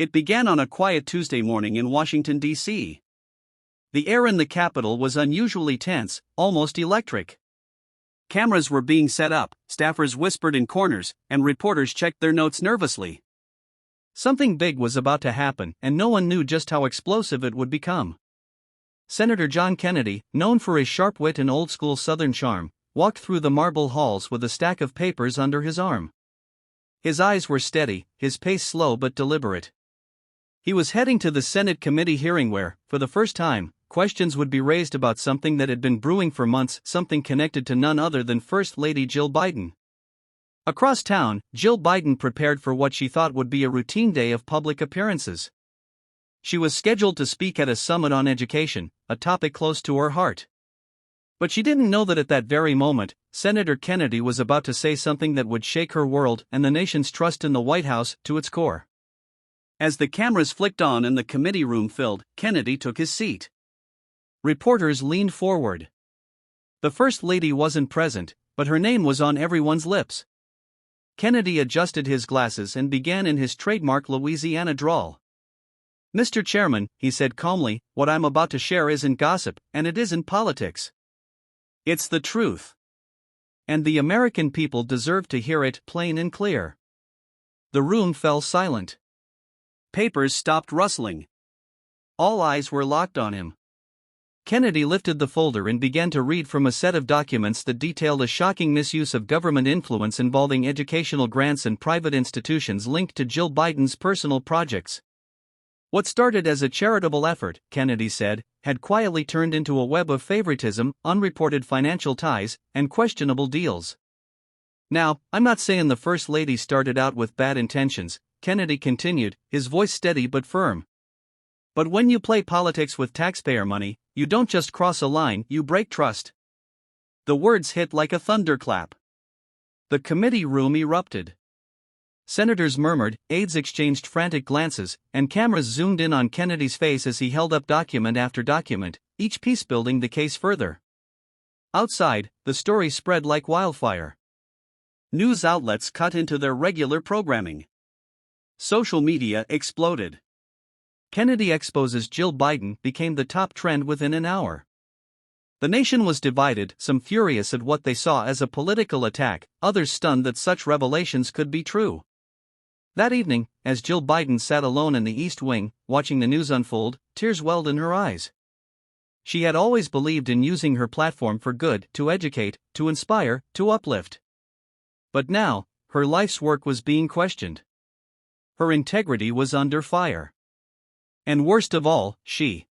It began on a quiet Tuesday morning in Washington, D.C. The air in the Capitol was unusually tense, almost electric. Cameras were being set up, staffers whispered in corners, and reporters checked their notes nervously. Something big was about to happen, and no one knew just how explosive it would become. Senator John Kennedy, known for his sharp wit and old-school Southern charm, walked through the marble halls with a stack of papers under his arm. His eyes were steady, his pace slow but deliberate. He was heading to the Senate committee hearing where, for the first time, questions would be raised about something that had been brewing for months, something connected to none other than First Lady Jill Biden. Across town, Jill Biden prepared for what she thought would be a routine day of public appearances. She was scheduled to speak at a summit on education, a topic close to her heart. But she didn't know that at that very moment, Senator Kennedy was about to say something that would shake her world and the nation's trust in the White House to its core. As the cameras flicked on and the committee room filled, Kennedy took his seat. Reporters leaned forward. The First Lady wasn't present, but her name was on everyone's lips. Kennedy adjusted his glasses and began in his trademark Louisiana drawl. "Mr. Chairman," he said calmly, "what I'm about to share isn't gossip, and it isn't politics. It's the truth. And the American people deserve to hear it plain and clear." The room fell silent. Papers stopped rustling. All eyes were locked on him. Kennedy lifted the folder and began to read from a set of documents that detailed a shocking misuse of government influence involving educational grants and private institutions linked to Jill Biden's personal projects. What started as a charitable effort, Kennedy said, had quietly turned into a web of favoritism, unreported financial ties, and questionable deals. "Now, I'm not saying the First Lady started out with bad intentions," Kennedy continued, his voice steady but firm. "But when you play politics with taxpayer money, you don't just cross a line, you break trust." The words hit like a thunderclap. The committee room erupted. Senators murmured, aides exchanged frantic glances, and cameras zoomed in on Kennedy's face as he held up document after document, each piece building the case further. Outside, the story spread like wildfire. News outlets cut into their regular programming. Social media exploded. Kennedy exposes Jill Biden became the top trend within an hour. The nation was divided, some furious at what they saw as a political attack, others stunned that such revelations could be true. That evening, as Jill Biden sat alone in the East Wing, watching the news unfold, tears welled in her eyes. She had always believed in using her platform for good, to educate, to inspire, to uplift. But now, her life's work was being questioned. Her integrity was under fire. And worst of all, she